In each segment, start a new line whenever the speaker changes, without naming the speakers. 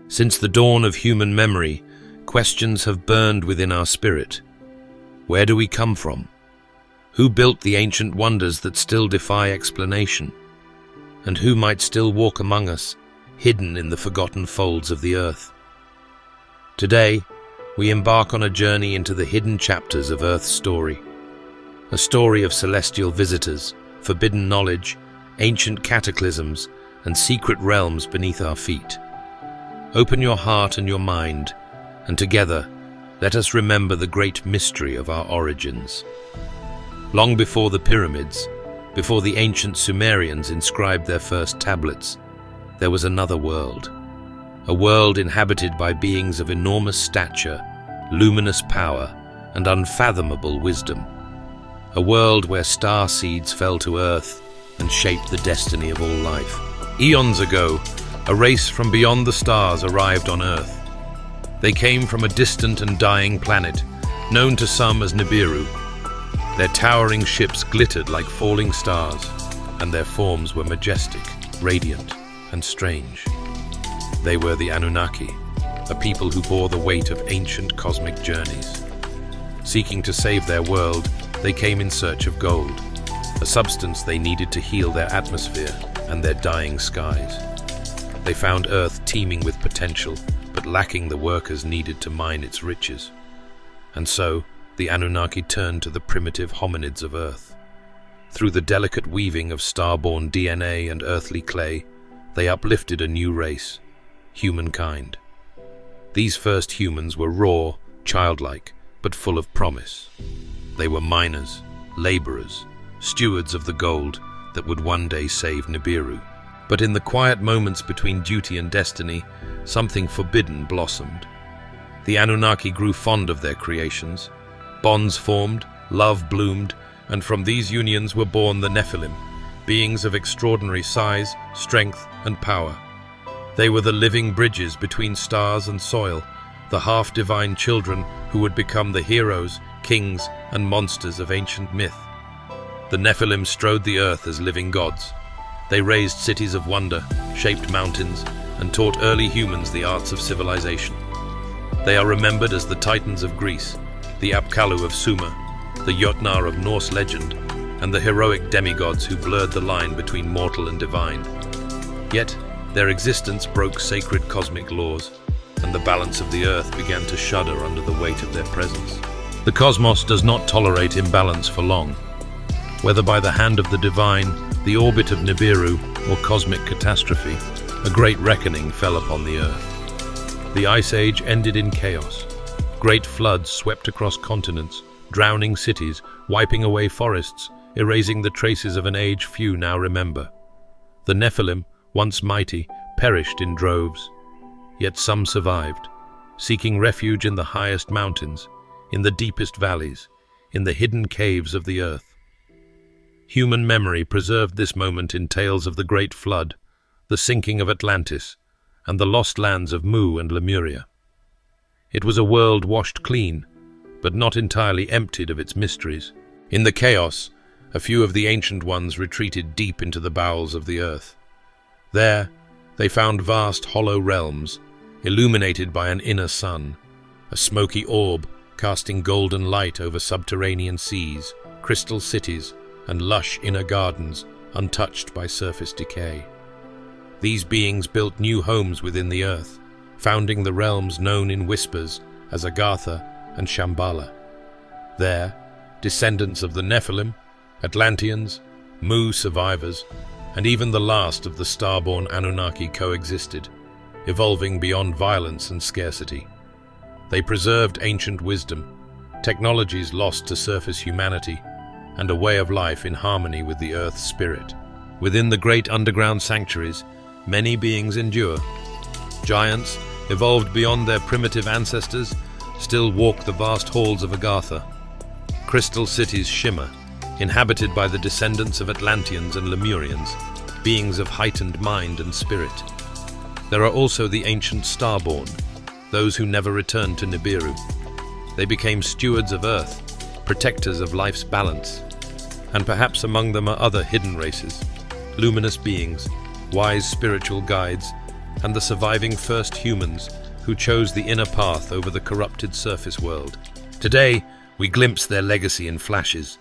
Since the dawn of human memory, questions have burned within our spirit. Where do we come from? Who built the ancient wonders that still defy explanation? And who might still walk among us, hidden in the forgotten folds of the earth? Today, we embark on a journey into the hidden chapters of Earth's story. A story of celestial visitors, forbidden knowledge, ancient cataclysms, and secret realms beneath our feet. Open your heart and your mind, and together, let us remember the great mystery of our origins. Long before the pyramids, before the ancient Sumerians inscribed their first tablets, there was another world. A world inhabited by beings of enormous stature, luminous power, and unfathomable wisdom. A world where star seeds fell to earth and shaped the destiny of all life. Eons ago, a race from beyond the stars arrived on Earth. They came from a distant and dying planet, known to some as Nibiru. Their towering ships glittered like falling stars, and their forms were majestic, radiant, and strange. They were the Anunnaki, a people who bore the weight of ancient cosmic journeys. Seeking to save their world, they came in search of gold, a substance they needed to heal their atmosphere and their dying skies. They found Earth teeming with potential, but lacking the workers needed to mine its riches. And so, the Anunnaki turned to the primitive hominids of Earth. Through the delicate weaving of star-born DNA and earthly clay, they uplifted a new race, humankind. These first humans were raw, childlike, but full of promise. They were miners, laborers, stewards of the gold that would one day save Nibiru. But in the quiet moments between duty and destiny, something forbidden blossomed. The Anunnaki grew fond of their creations. Bonds formed, love bloomed, and from these unions were born the Nephilim, beings of extraordinary size, strength, and power. They were the living bridges between stars and soil, the half-divine children who would become the heroes, kings, and monsters of ancient myth. The Nephilim strode the earth as living gods. They raised cities of wonder, shaped mountains, and taught early humans the arts of civilization. They are remembered as the Titans of Greece, the Apkallu of Sumer, the Jotnar of Norse legend, and the heroic demigods who blurred the line between mortal and divine. Yet, their existence broke sacred cosmic laws, and the balance of the earth began to shudder under the weight of their presence. The cosmos does not tolerate imbalance for long. Whether by the hand of the divine, the orbit of Nibiru, or cosmic catastrophe, a great reckoning fell upon the earth. The Ice Age ended in chaos. Great floods swept across continents, drowning cities, wiping away forests, erasing the traces of an age few now remember. The Nephilim, once mighty, perished in droves. Yet some survived, seeking refuge in the highest mountains, in the deepest valleys, in the hidden caves of the earth. Human memory preserved this moment in tales of the Great Flood, the sinking of Atlantis, and the lost lands of Mu and Lemuria. It was a world washed clean, but not entirely emptied of its mysteries. In the chaos, a few of the ancient ones retreated deep into the bowels of the earth. There, they found vast hollow realms, illuminated by an inner sun, a smoky orb casting golden light over subterranean seas, crystal cities, and lush inner gardens untouched by surface decay. These beings built new homes within the earth, founding the realms known in whispers as Agartha and Shambhala. There, descendants of the Nephilim, Atlanteans, Mu survivors, and even the last of the star-born Anunnaki coexisted, evolving beyond violence and scarcity. They preserved ancient wisdom, technologies lost to surface humanity, and a way of life in harmony with the Earth's spirit. Within the great underground sanctuaries, many beings endure. Giants, evolved beyond their primitive ancestors, still walk the vast halls of Agartha. Crystal cities shimmer, inhabited by the descendants of Atlanteans and Lemurians, beings of heightened mind and spirit. There are also the ancient Starborn, those who never returned to Nibiru. They became stewards of Earth, protectors of life's balance. And perhaps among them are other hidden races, luminous beings, wise spiritual guides, and the surviving first humans who chose the inner path over the corrupted surface world. Today, we glimpse their legacy in flashes,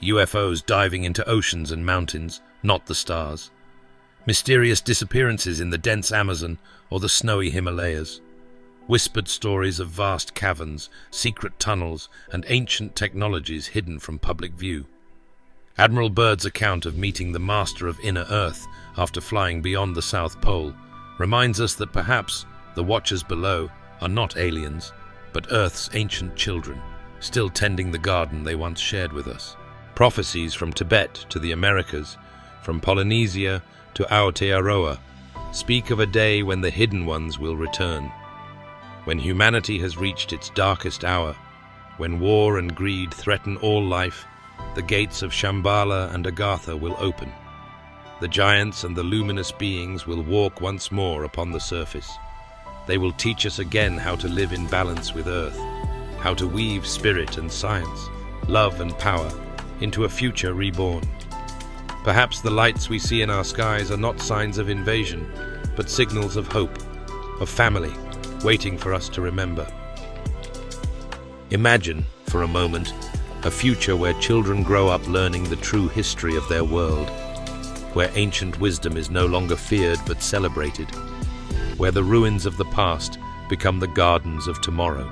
UFOs diving into oceans and mountains, not the stars. Mysterious disappearances in the dense Amazon or the snowy Himalayas. Whispered stories of vast caverns, secret tunnels, and ancient technologies hidden from public view. Admiral Byrd's account of meeting the master of Inner Earth after flying beyond the South Pole reminds us that perhaps the watchers below are not aliens, but Earth's ancient children, still tending the garden they once shared with us. Prophecies from Tibet to the Americas, from Polynesia to Aotearoa, speak of a day when the hidden ones will return. When humanity has reached its darkest hour, when war and greed threaten all life, the gates of Shambhala and Agartha will open. The giants and the luminous beings will walk once more upon the surface. They will teach us again how to live in balance with Earth, how to weave spirit and science, love and power, into a future reborn. Perhaps the lights we see in our skies are not signs of invasion, but signals of hope, of family, waiting for us to remember. Imagine, for a moment, a future where children grow up learning the true history of their world, where ancient wisdom is no longer feared but celebrated, where the ruins of the past become the gardens of tomorrow,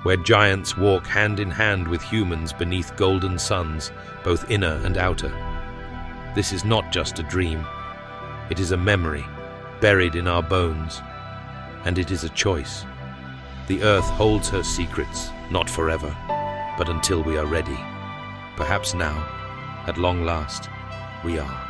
where giants walk hand in hand with humans beneath golden suns, both inner and outer. This is not just a dream. It is a memory, buried in our bones, and it is a choice. The Earth holds her secrets, not forever, but until we are ready. Perhaps now, at long last, we are.